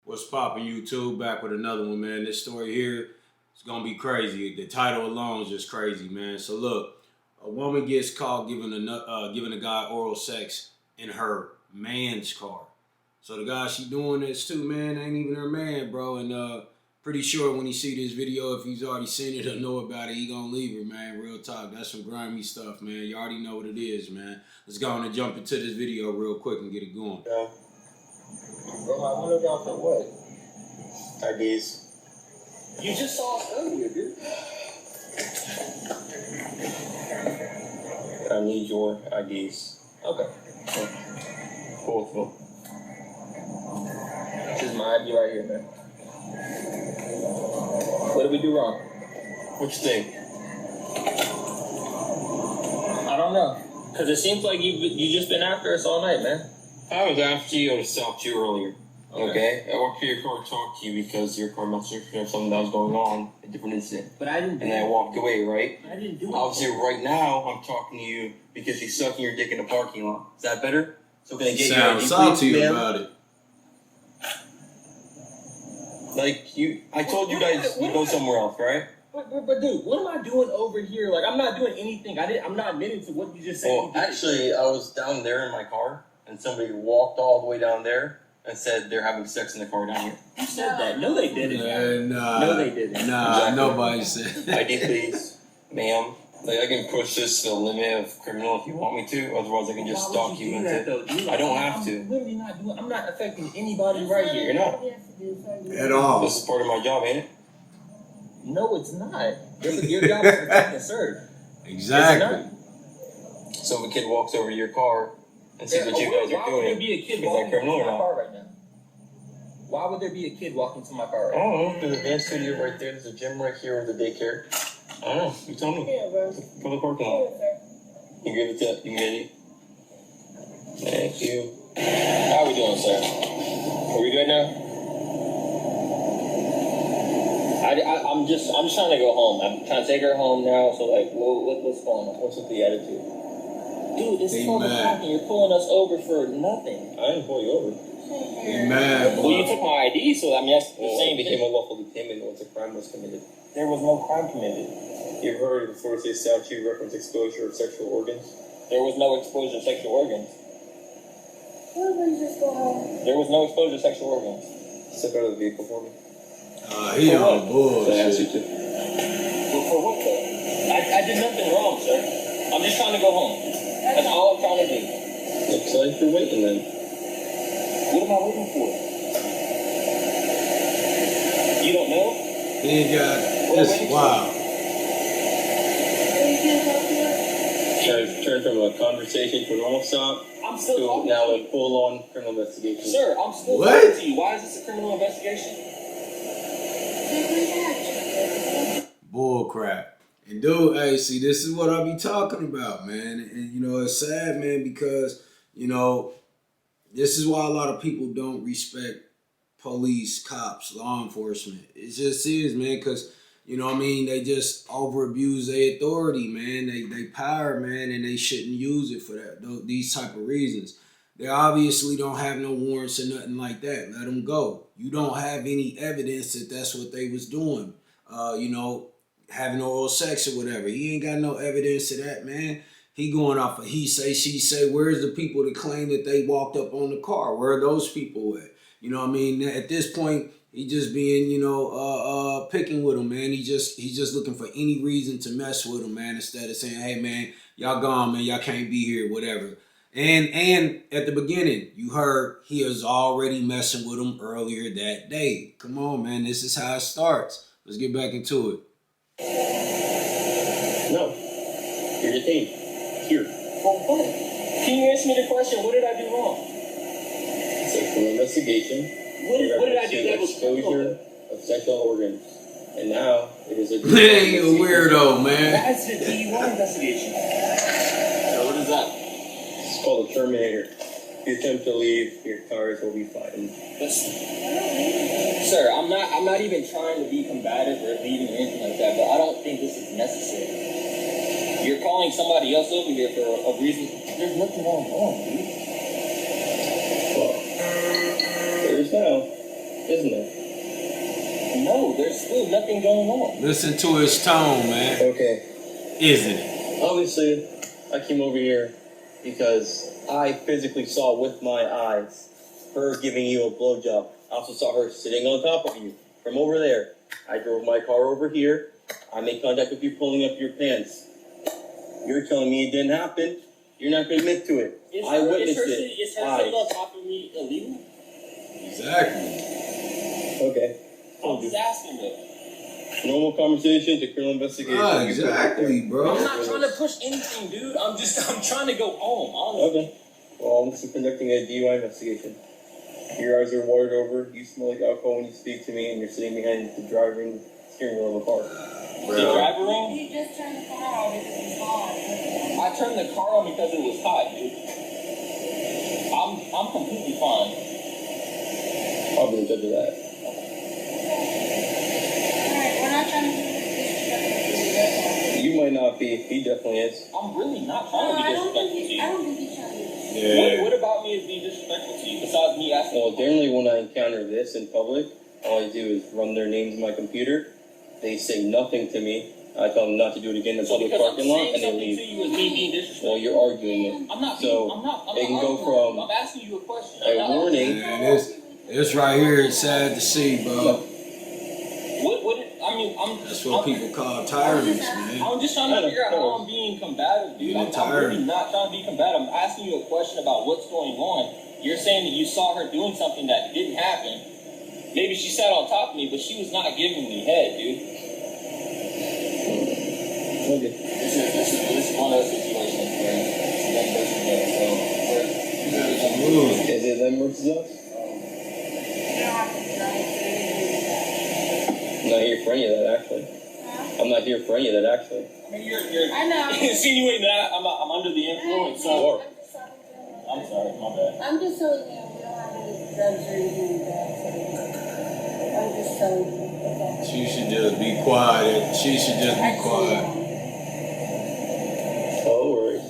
What's poppin', YouTube? Back with another one, man. This story here is gonna be crazy. The title alone is just crazy, man. So look, a woman gets caught giving a guy oral sex in her man's car. So the guy she doing this to, man, ain't even her man, bro. And pretty sure when he see this video, if he's already seen it or know about it, he gonna leave her, man. Real talk. That's some grimy stuff, man. You already know what it is, man. Let's go on and jump into this video real quick and get it going. Yeah. Bro, I wonder about for what? IDs. You just saw us earlier, dude. I need your IDs. Okay. Both of them. This is my ID right here, man. What did we do wrong? What you think? I don't know. Because it seems like you just been after us all night, man. I was after you. I stopped you earlier. Okay? I walked to your car to talk to you because your car must have something that was going on, a different incident. But I didn't do it. And I walked away, right? I didn't do it. Obviously, right now, I'm talking to you because you're sucking your dick in the parking lot. Is that better? So can I get Sounds salty about it. Like, I told you guys to go somewhere else, right? But dude, what am I doing over here? Like, I'm not doing anything. I'm not admitting to what you just said. Well, actually, I was down there in my car, and somebody walked all the way down there and said they're having sex in the car down here. You said that. No, they didn't. No, they didn't. Nah, exactly. Nobody said that. ID, please. Ma'am. Like, I can push this to the limit of criminal if you want me to. Otherwise, I can just stalk you into it. I don't have to. I'm literally not doing. I'm not affecting anybody right here. You're not. At all. This is part of my job, ain't it? No, it's not. Your job is to protect and serve. Exactly. So if a kid walks over to your car and sees what you guys are doing, is that criminal or not? Right now? Why would there be a kid walking to my car right now? I don't know. There's a dance studio right there. There's a gym right here with a daycare. I don't know. You tell me. From the parking lot. You give it to you, Mitty. Thank you. How are we doing, sir? Are we good now? I'm just trying to go home. I'm trying to take her home now. So like, what's going on? What's with the attitude? Dude, it's 12 o'clock and you're pulling us over for nothing. I didn't pull you over. Well, you took my ID, so I mean that's the same. It became a lawful detainment once a crime was committed. There was no crime committed. You've heard of the Florida State statute reference exposure of sexual organs? There was no exposure of sexual organs. There was no exposure of sexual organs. Step out of the vehicle for me. He on bullshit. For what, though? I did nothing wrong, sir. I'm just trying to go home. That's all I'm trying to do. Looks like you're waiting then. What am I waiting for? You don't know? He ain't got this. Wow. Turn from a conversation to a normal stop to now a full-on criminal investigation. Sir, I'm still talking to you. Why is this a criminal investigation? Bull crap. And dude, hey, see, this is what I be talking about, man. And you know, it's sad, man, because, you know, this is why a lot of people don't respect police, cops, law enforcement. It just is, man, because, you know what I mean, they just over-abuse their authority, man. They power, man, and they shouldn't use it for that, these type of reasons. They obviously don't have no warrants or nothing like that. Let them go. You don't have any evidence that that's what they was doing. You know, having oral sex or whatever. He ain't got no evidence of that, man. He going off of he say, she say. Where's the people that claim that they walked up on the car? Where are those people at? You know what I mean? At this point, he just being, you know, picking with him, man. He's just looking for any reason to mess with him, man, instead of saying, hey, man, y'all gone, man. Y'all can't be here, whatever. And at the beginning, you heard he was already messing with him earlier that day. Come on, man. This is how it starts. Let's get back into it. No. You're detained. Here. For what? Can you answer me the question? What did I do wrong? Sexual investigation. What did I do that was exposure of sexual organs? And now it is a man, you a weirdo, man. That's the DUI investigation. So what is that? It's called a terminator. If you attempt to leave, your tires will be flattened. Sir, I'm not even trying to be combative or leaving or anything like that, but I don't think this is necessary. You're calling somebody else over here for a reason. There's nothing wrong, dude. Well, there's now. isn't there? No, there's still nothing going on. Listen to his tone, man. Okay. Isn't it? Obviously, I came over here because I physically saw with my eyes her giving you a blowjob. I also saw her sitting on top of you from over there. I drove my car over here. I made contact with you pulling up your pants. You're telling me it didn't happen. You're not going to admit to it. I witnessed it. Is her sitting on top of me illegal? Exactly. Okay. I'm just asking though. Normal conversation to criminal investigation. Ah, exactly, bro. I'm not trying to push anything, dude. I'm trying to go home, honestly. Okay. Well, I'm just conducting a DUI investigation. Your eyes are watered over. You smell like alcohol when you speak to me, and you're sitting behind the driving steering wheel of a car. The driver room? You just turned the car on because it was hot. I turned the car on because it was hot, dude. I'm completely fine. I'll be the judge of that. Alright, we're not trying to be disrespectful. You might not be. He definitely is. I'm really not trying to be disrespectful to you. I don't think he's trying to be. Yeah. What about me is being disrespectful to you, besides me asking? Well, generally when I encounter this in public, all I do is run their names in my computer. They say nothing to me. I tell them not to do it again in the public parking lot, and they leave. To you as me being disrespectful. Well, you're arguing it. I'm not. So I'm not it can go from. I'm asking you a question. A warning. Man, it's right here. It's sad to see, bro. That's what people call tyrants, man. I'm just trying to figure out how I'm being combative, dude. I'm really not trying to be combative. I'm asking you a question about what's going on. You're saying that you saw her doing something that didn't happen. Maybe she sat on top of me, but she was not giving me head, dude. Okay. This is one of those situations where that person does. So, is it them versus us? I'm not here for any of that, actually. Huh? I'm not here for any of that, actually. I mean, you're I know. Insinuating that I'm under the influence. So. I'm sorry, my bad. I'm just telling you, we don't have any drugs or anything like that. I'm just telling you. Okay. She should just be quiet. She should just be quiet. No worries.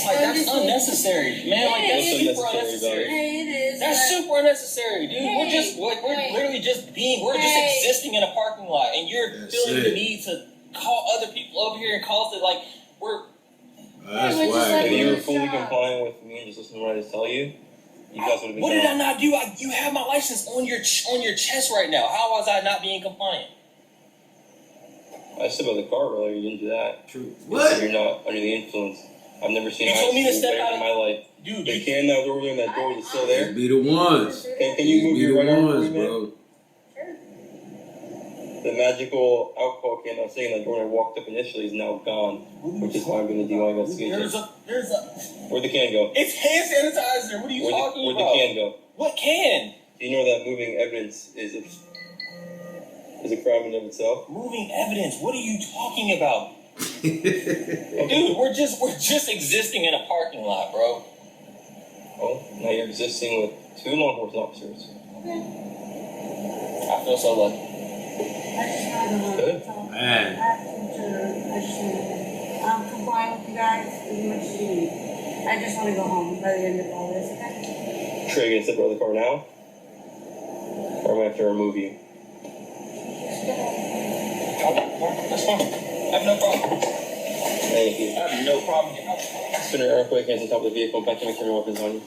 Like, that's unnecessary, man. Like, that's super unnecessary. Hey, it is. That's super unnecessary, dude. We're just, we're literally just existing in a parking lot, and you're feeling the need to call other people over here and cause it like we're. That's why. If you were fully compliant with me and just listening to what I just tell you, you guys would have been. What did I not do? You have my license on your chest right now. How was I not being compliant? I stepped out of the car earlier. You didn't do that. True. What? You're not under the influence. I've never seen. You told me to step out in my life, dude. They can now over there, and that door is still there. Be the ones. Can you move your right arm, bro? Sure. The magical alcohol can I was saying that door when I walked up initially is now gone, which is why I'm going to do my investigation. Where'd the can go? It's hand sanitizer. What are you talking about? Where'd the can go? What can? Do you know that moving evidence is a crime in and of itself? Moving evidence? What are you talking about? Dude, we're just existing in a parking lot, bro. Oh, now you're existing with 2 law enforcement officers. I feel so lucky. Good. Man. I'm complying with you guys as much as you need. I just want to go home by the end of all this, okay? Trey, gonna step out of the car now? Or am I have to remove you? That's fine. I have no problem. Thank you. I have no problem. Spin her earthquake, hands on top of the vehicle, back to make sure your weapons on you.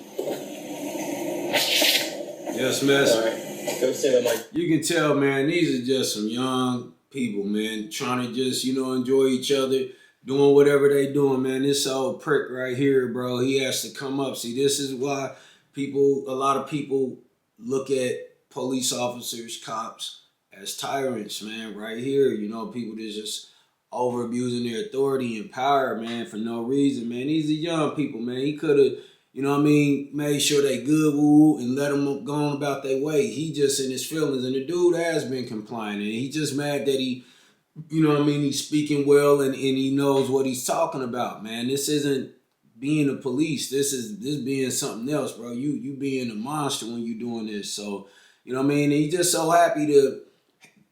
Yes, miss. Alright. Go save my mic. You can tell, man, these are just some young people, man, trying to just, enjoy each other, doing whatever they doing, man. This old prick right here, bro, he has to come up. See, this is why a lot of people look at police officers, cops, as tyrants, man, right here. People that just over abusing their authority and power, man, for no reason, man. These are young people, man. He could have, made sure they good woo and let them go on about their way. He just in his feelings, and the dude has been complaining. He just mad that he, he's speaking well and he knows what he's talking about, man. This isn't being a police. This being something else, bro. You being a monster when you doing this. So, and he's just so happy to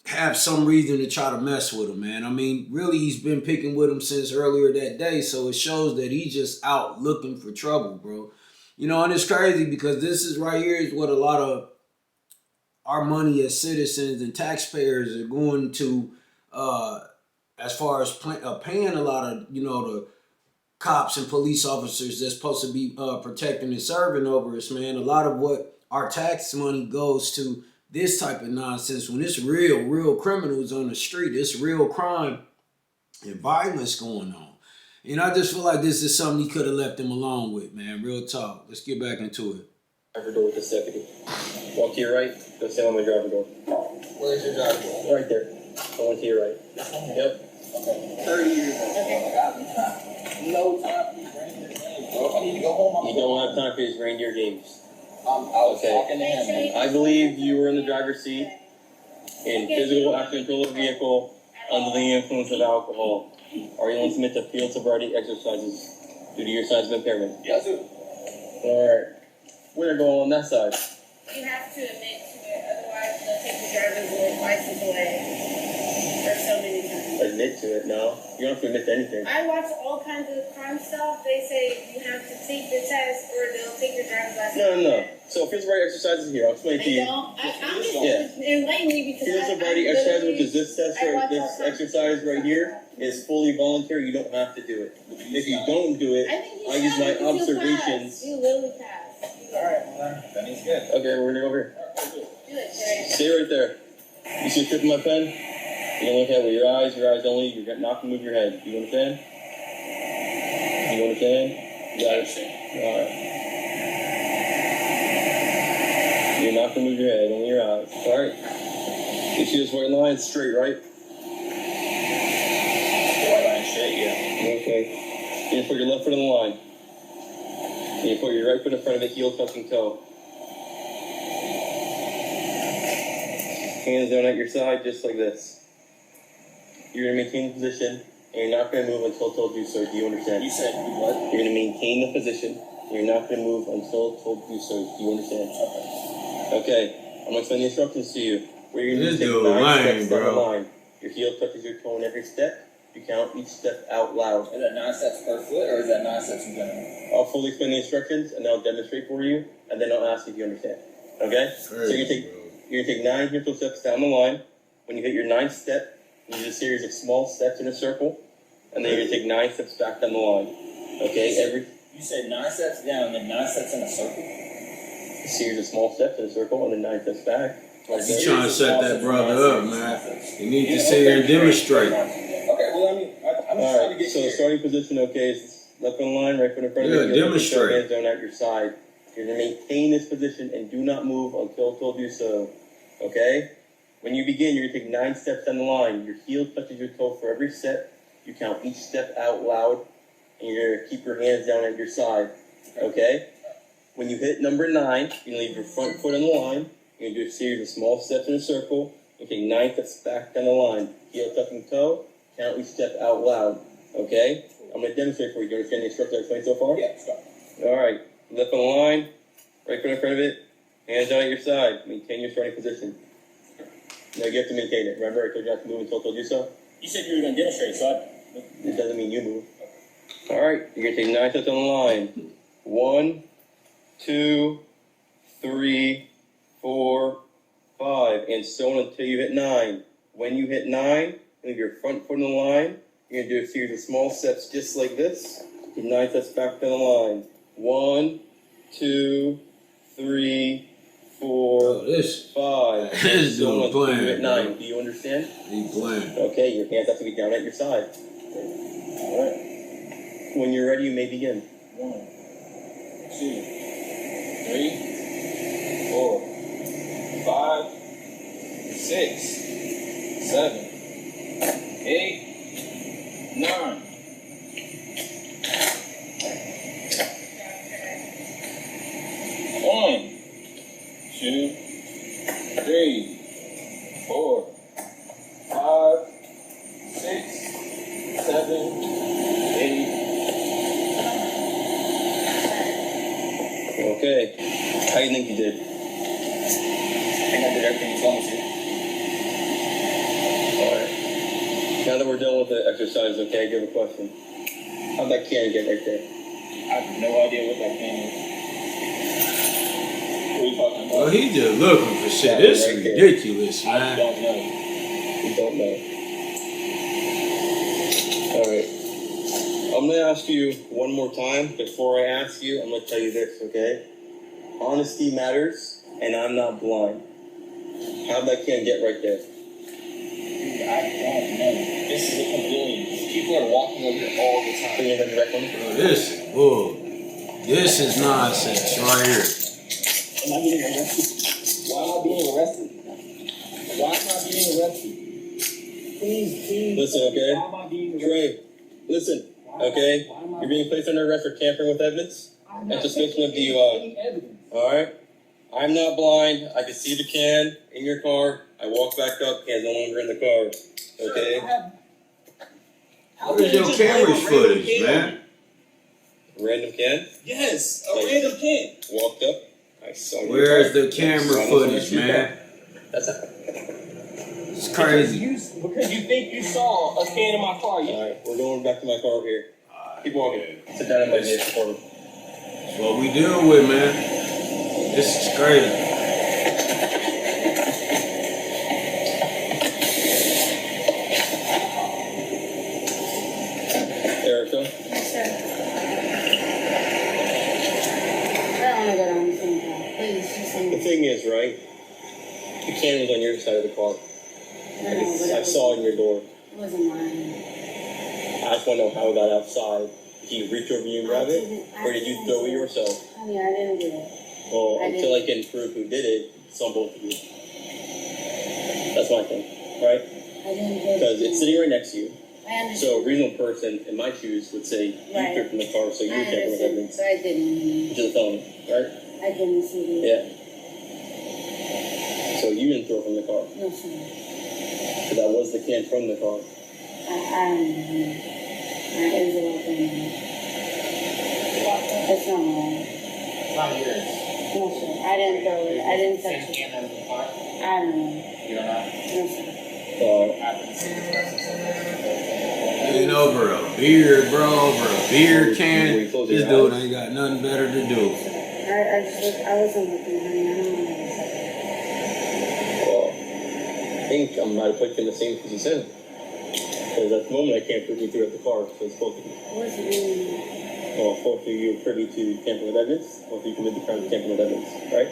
have some reason to try to mess with him, man. I mean, really, he's been picking with him since earlier that day, so it shows that he's just out looking for trouble, bro. You know, and it's crazy because this is right here is what a lot of our money as citizens and taxpayers are going to, as far as paying a lot of, you know, the cops and police officers that's supposed to be protecting and serving over us, man. A lot of what our tax money goes to this type of nonsense when it's real criminals on the street. It's real crime and violence going on. And I just feel like this is something he could have left him alone with, man. Real talk. Let's get back into it. Driver door with this deputy. Walk to your right. Go stand on my driver door. Where's your driver door? Right there. Go on to your right. Yep. Okay. 30 years old. No time for these reindeer games, bro. If I need to go home, you don't have time for these reindeer games. I was talking to him. I believe you were in the driver's seat in physical active control of the vehicle under the influence of alcohol. Are you willing to submit to field sobriety exercises due to your signs of impairment? Yes, sir. Alright. We're gonna go on that side. You have to admit to it, otherwise they'll take the driver's license away. For so many times. Admit to it? No. You don't have to admit to anything. I watch all kinds of crime stuff. They say you have to take the test or they'll take your driver's license. No. So field sobriety exercises here. I'll explain it to you. I'm just enlightening me because field sobriety exercise, which is this test right, this exercise right here, is fully voluntary. You don't have to do it. If you don't do it, I use my observations. You literally pass. Alright, that means good. Okay, we're gonna go over here. Do it, Jerry. Stay right there. You see the tip of my pen? You don't look at it with your eyes only. You're not gonna move your head. You understand? You understand? You got it. Alright. You're not gonna move your head, only your eyes. Alright. You see this white line? Straight, right? White line straight, yeah. Okay. You put your left foot on the line. And you put your right foot in front of it, heel touching toe. Hands down at your side, just like this. You're going to maintain the position, and you're not going to move until told to do so. Do you understand? You said what? You're going to maintain the position. You're not going to move until told to do so. Do you understand? Okay. I'm going to explain the instructions to you. Where you're going to take 9 steps down the line. Your heel touches your toe in every step. You count each step out loud. Is that 9 steps per foot, or is that 9 steps in general? I'll fully explain the instructions, and then I'll demonstrate for you, and then I'll ask if you understand. Okay? So you're gonna take 9 mental steps down the line. When you hit your 9th step, you do a series of small steps in a circle, and then you're gonna take 9 steps back down the line. Okay? You said 9 steps down, and then 9 steps in a circle? A series of small steps in a circle, and then 9 steps back. You trying to set that brother up, man. You need to sit here and demonstrate. Okay, well, I mean, I'm just trying to get so the starting position, okay, is left on the line, right foot in front of you. Demonstrate. Hands down at your side. You're going to maintain this position and do not move until told you so, okay? When you begin, you're going to take 9 steps down the line. Your heel touches your toe for every step. You count each step out loud, and you're going to keep your hands down at your side, okay? When you hit number 9, you're going to leave your front foot on the line. You're going to do a series of small steps in a circle. You take 9 steps back down the line. Heel touching toe. Count each step out loud, okay? I'm going to demonstrate for you. Do you understand the instructions I explained so far? Yeah, stop. All right. Left on the line, right foot in front of it, hands down at your side. Maintain your starting position. Now you have to maintain it. Remember, I told you not to move until I told you so? You said you were going to demonstrate, so it doesn't mean you move. All right. You're going to take 9 steps on the line. 1, 2, 3, 4, 5, and so on until you hit 9. When you hit 9, leave your front foot on the line. You're going to do a series of small steps just like this. 9 steps back down the line. 1, 2, 3, 4, 5. This dude playing. 9. Do you understand? He playing. Okay, your hands have to be down at your side. Alright. When you're ready, you may begin. 1, 2, 3, 4, 5, 6, 7, 8, 9. One, 2, 3, 4, 5, 6, 7, 8. Okay. How do you think you did? I think I did everything you told me to. Now that we're done with the exercise, okay, I give a question. How'd that can get right there? I have no idea what that can is. What are you talking about? Well, he just looking for shit. This is ridiculous, I man. don't know. You don't know. Alright. I'm gonna ask you one more time. Before I ask you, I'm gonna tell you this, okay? Honesty matters, and I'm not blind. How'd that can get right there? Dude, I don't know. This is a pavilion. People are walking over here all the time. Can you have direct one? Bro, this is bull. This is nonsense right here. Am I getting arrested? Why am I being arrested? Why am I being arrested? Please. Listen, okay? Why am I being arrested? Trey, listen, okay? You're being placed under arrest for tampering with evidence. Anticipation of DUI. Alright? I'm not blind. I can see the can in your car. I walk back up, can's no longer in the car. Okay? What is your camera's footage, man? Random can? Yes, a random can. Walked up. I saw you. Where's the camera footage, man? That's not. It's crazy. Because you think you saw a can in my car. Alright, we're going back to my car here. Keep walking. Sit down in my vehicle for me. That's what we dealing with, man. This is crazy. Erica? Yes, sir. I don't want to go down the same path. Please, just say The thing is, right? The can was on your side of the car. I saw it in your door. It wasn't mine. I just want to know how it got outside. Did you reach over you and grab it? Or did you throw it yourself? Honey, I didn't do it. Well, I until I can prove who did it, it's on both of you. That's my thing, right? I didn't do it. Because it's sitting right next to you. I understand. So a reasonable person in my shoes would say you Right. took from the car, so you I were taking with understand, evidence, but I didn't. which is a felony, right? I didn't see it. Yeah. So you didn't throw from the car. No, sir. So that was the can from the car. I don't know. It was a little thing. It's not mine. It's not yours. No, sir. I didn't throw it. I didn't touch Same it. can out of the car. I don't know. You don't know. No, sir. Ain't over a beer, bro. Over a beer can. This dude ain't got nothing better to do. I wasn't looking, honey. I don't know. Well, I think I might have put you in the same position. Because at the moment I can't prove you threw at the car, so it's both of you. What's it mean? Well, both of you are privy to tampering with evidence, both of you commit the crime of tampering with evidence, right?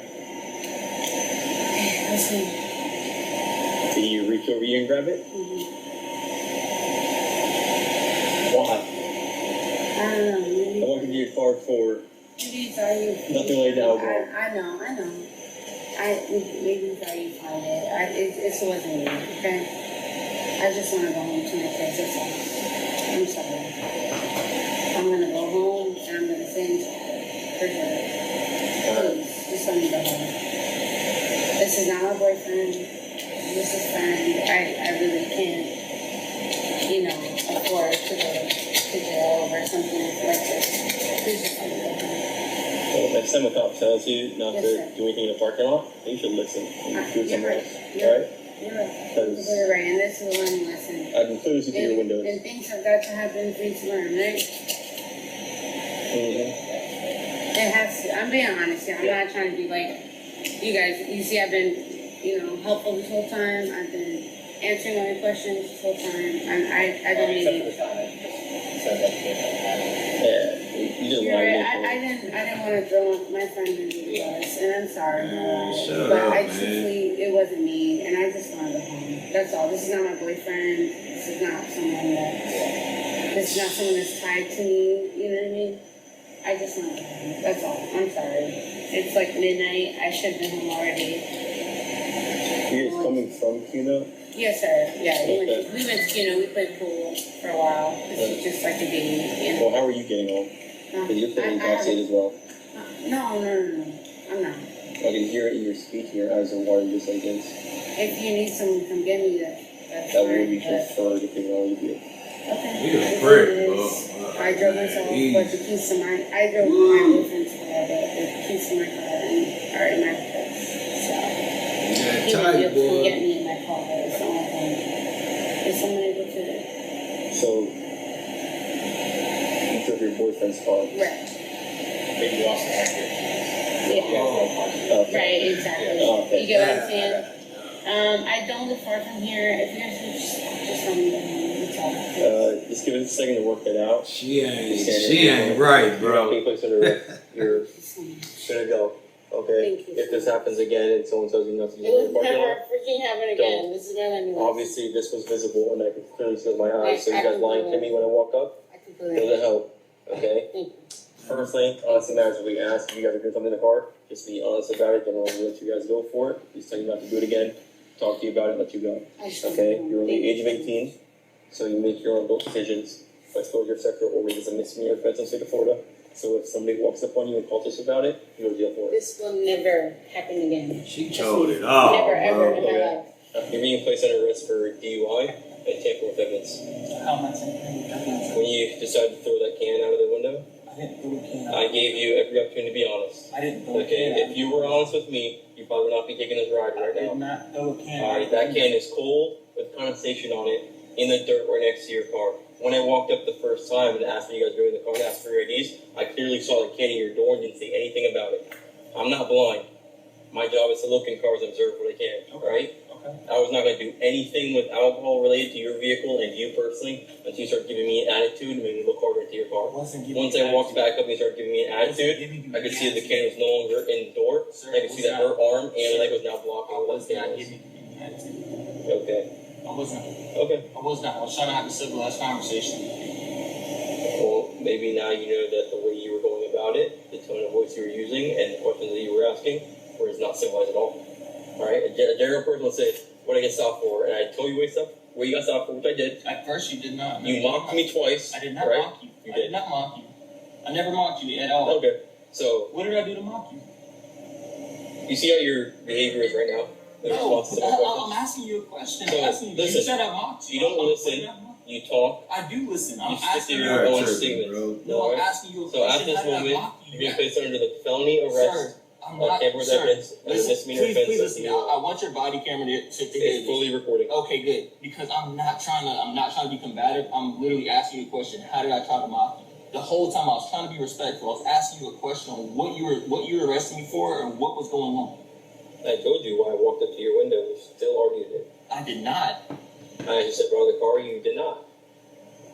Listen. Did you reach over you and grab it? Why? I don't know. Maybe. I walked into your car for Maybe you thought you. nothing like that. I know. Maybe you thought you found it. It wasn't me, okay? I just want to go home to my place, that's all. I'm sorry. I'm going to go home and I'm going to sit in for sure. Please, just let me go home. This is not my boyfriend. This is fine. I really can't, afford to go to jail over something like this. Please just let me go home. Well, next time a cop tells you not Yes, to sir. do anything in the parking lot, you should listen and do it You're somewhere right. else, You're right? You're right. Because You're right, and this is a learning lesson. I can clearly see through your windows. And things have got to happen for you to learn, right? It has to. I'm being honest here. I'm not trying to be like, you guys, you see I've been, helpful this whole time. I've been answering all your questions this whole time. I don't Except need for the time that you said that you Yeah, you just You're lied. right. I didn't want to throw my friend into the bus, and I'm sorry. Shut But up, I man. truthfully, it wasn't me, and I just wanted to go home. That's all. This is not my boyfriend. This is not someone that's tied to me. You know what I mean? I just want to go home. That's all. I'm sorry. It's like midnight. I should have been home already. He is coming from Cuno. Yes, sir. Yeah, we went to, we played pool for a while. This is just like a game. Well, how are you getting home? Because you're putting intoxicated as well. No. I'm not. I can hear it in your speech and your eyes are watering just like this. If you need someone to come get me, that's That fine. would be but- preferred if they all you do. Okay. You a The prick, thing bro. is, I drove myself, Easy. but the keys to I drove my boyfriend's car, but the keys to my car are in my purse. So, You he got would be tight, able to boy. get me in my car. It's the only thing. Is someone able to So, you took your boyfriend's car. Right. Maybe you also have your. Yeah. Okay. Right, exactly. Okay. You get what I'm saying? I don't live far from here. If you guys would just let me know. Just give us a second to work that out. She ain't right, bro. You're not under arrest. You're gonna go. Okay. Thank you. If this happens again and someone tells you not to It use will the parking never lot, freaking happen again. This is not anyways. obviously this was visible and I could clearly see with my eyes. So you I guys can lying believe to me when I walk up? I can Doesn't believe it. help. Okay? Thank you. First thing, honestly matters if we ask if you guys are doing something in the car. Just be honest about it. Don't let you guys go for it. Please tell you not to do it again. Talk to you about it, let you go. Okay? You're only the age of 18, so you make your own adult decisions. Exposure of sexual organs is a misdemeanor offense in the state of Florida. So if somebody walks up on you and calls us about it, you go to jail for it. This will never happen again. She told it all, Never, ever in bro. my life. You're being placed under arrest for DUI and tampering with evidence. How much? When you decided to throw that can out of the window, I didn't throw a can out. I gave you every opportunity to be honest. I didn't throw a Okay, can out. if you were honest with me, you probably would not be taking this ride I right did now. not throw a can out. Alright, that can is cold with condensation on it in the dirt right next to your car. When I walked up the first time and asked for you guys to go in the car and asked for your IDs, I clearly saw the can in your door and didn't say anything about it. I'm not blind. My job is to look in cars and observe what I can, right? Okay. I was not going to do anything with alcohol related to your vehicle and you personally until you start giving me an attitude and made me look harder into your car. I wasn't giving Once you I walked attitude. back up and you started giving me an I wasn't attitude, giving you I could an see the attitude. can was no longer in the door. Sir, I could see that her arm and leg was now I blocking was what the not can was. giving you any attitude. Okay. I wasn't. Okay. I was not. I was trying to have a civilized conversation. Well, maybe now you know that the way you were going about it, the tone of voice you were using, and the questions that you were asking were not civilized at all. Alright? A general person will say, what did I get stopped for? And I told you what you got stopped for, which I did. At first, you did not. You mocked me twice. I did not right? mock you. You I did. did not mock you. I never mocked you at all. Okay. So, What did I do to mock you? you see how your behavior is right now? In No, response to my I'm questions? asking you a question. So, I'm asking you. listen, You said I mocked you. you don't I'm- listen. what did I mock? You talk. I do listen. I'm You stick to asking you. your You're own tripping, statements. bro. No, I'm Alright? asking you a So at question. this How did I moment, mock you're you? being placed under the felony arrest Sir, I'm of not. tampering with Sir, evidence and a listen, misdemeanor please offense. listen to me. I want your body camera to hear It's this. fully recording. Okay, good. Because I'm not trying to be combative. I'm literally asking you a question. How did I try to mock you? The whole time I was trying to be respectful. I was asking you a question on what you were arresting me for and what was going on. I told you why I walked up to your window. You still argued it. I did not. I just said, bro, the car. You did not.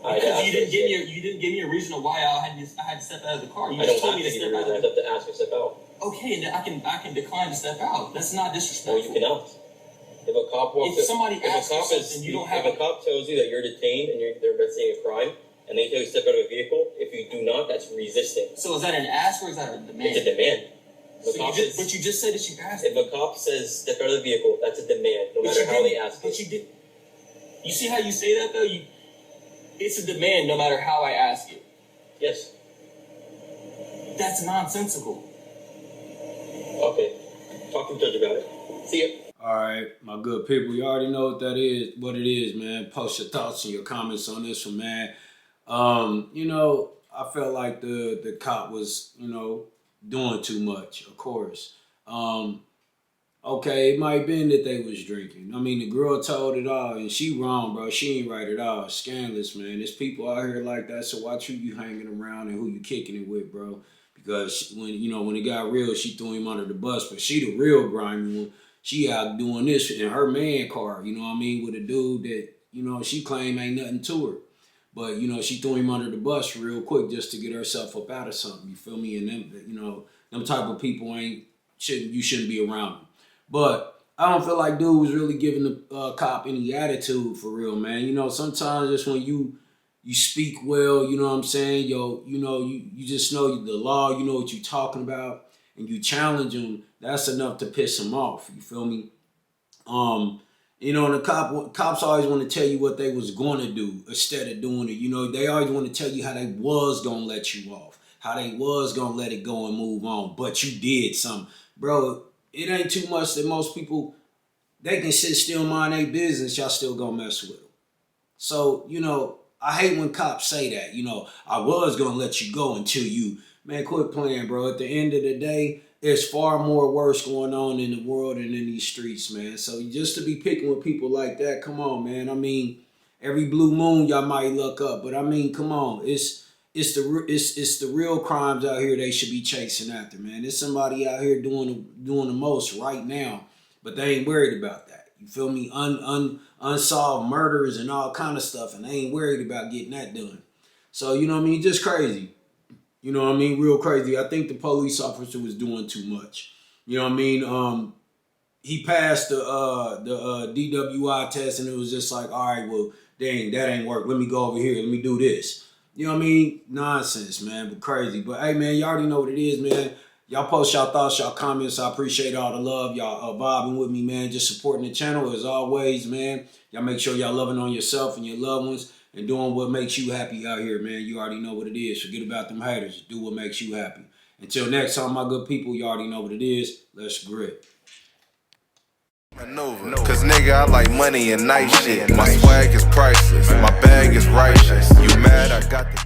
Because you didn't give me a reason of why I had to step out of the car. You I just don't told have me to to give you step a reason. I out. have to ask you to step out. Okay, and then I can decline to step out. That's not No, disrespectful. you cannot. If a cop walks If somebody asks you something, you don't have If a cop tells you that you're detained and they're investigating a crime, and they tell you to step out of a vehicle, if you do not, that's resisting. So is that an ask or is that a demand? It's a demand. So but you just said that you asked. If a cop says step out of the vehicle, that's a demand, no matter how they ask But it. you did. You see how you say that though? It's a demand no matter how I ask it. Yes. That's nonsensical. Okay. Talk to the judge about it. See ya. All right, my good people, you already know what it is, man. Post your thoughts and your comments on this one, man. I felt like the cop was, doing too much, of course. Okay, it might have been that they was drinking. I mean, the girl told it all, and she wrong, bro. She ain't right at all. Scandalous, man. There's people out here like that, so watch who you hanging around and who you kicking it with, bro. Because when it got real, she threw him under the bus, but she the real grimy one. She out doing this in her man car, with a dude that, she claim ain't nothing to her. But, she threw him under the bus real quick just to get herself up out of something, you feel me? And them, them type of people you shouldn't be around them. But I don't feel like dude was really giving the cop any attitude for real, man. Sometimes just when you speak well, you know what I'm saying? You just know the law, you know what you're talking about, and you challenge them, that's enough to piss them off. You feel me? And the cops always want to tell you what they was going to do instead of doing it. They always want to tell you how they was going to let you off, how they was going to let it go and move on, but you did something. Bro, it ain't too much that most people, they can sit still, mind their business, y'all still gonna mess with them. So, I hate when cops say that, I was gonna let you go until man, quit playing, bro. At the end of the day, there's far more worse going on in the world and in these streets, man. So just to be picking with people like that, come on, man. I mean, Every blue moon, y'all might look up. But I mean, come on, it's the real crimes out here they should be chasing after, man. There's somebody out here doing the most right now, but they ain't worried about that. You feel me? Unsolved murders and all kind of stuff, and they ain't worried about getting that done. So, you know what I mean? Just crazy. You know what I mean? Real crazy. I think the police officer was doing too much. You know what I mean? He passed the DWI test, and it was just like, all right, well, dang, that ain't work. Let me go over here. Let me do this. You know what I mean? Nonsense, man, but crazy. But hey, man, y'all already know what it is, man. Y'all post y'all thoughts, y'all comments. I appreciate all the love. Y'all vibing with me, man. Just supporting the channel as always, man. Y'all make sure y'all loving on yourself and your loved ones and doing what makes you happy out here, man. You already know what it is. Forget about them haters. Do what makes you happy. Until next time, my good people, you already know what it is. Let's grit. Cause nigga, I like money and nice shit. My swag is priceless, my bag is righteous. You mad? I got the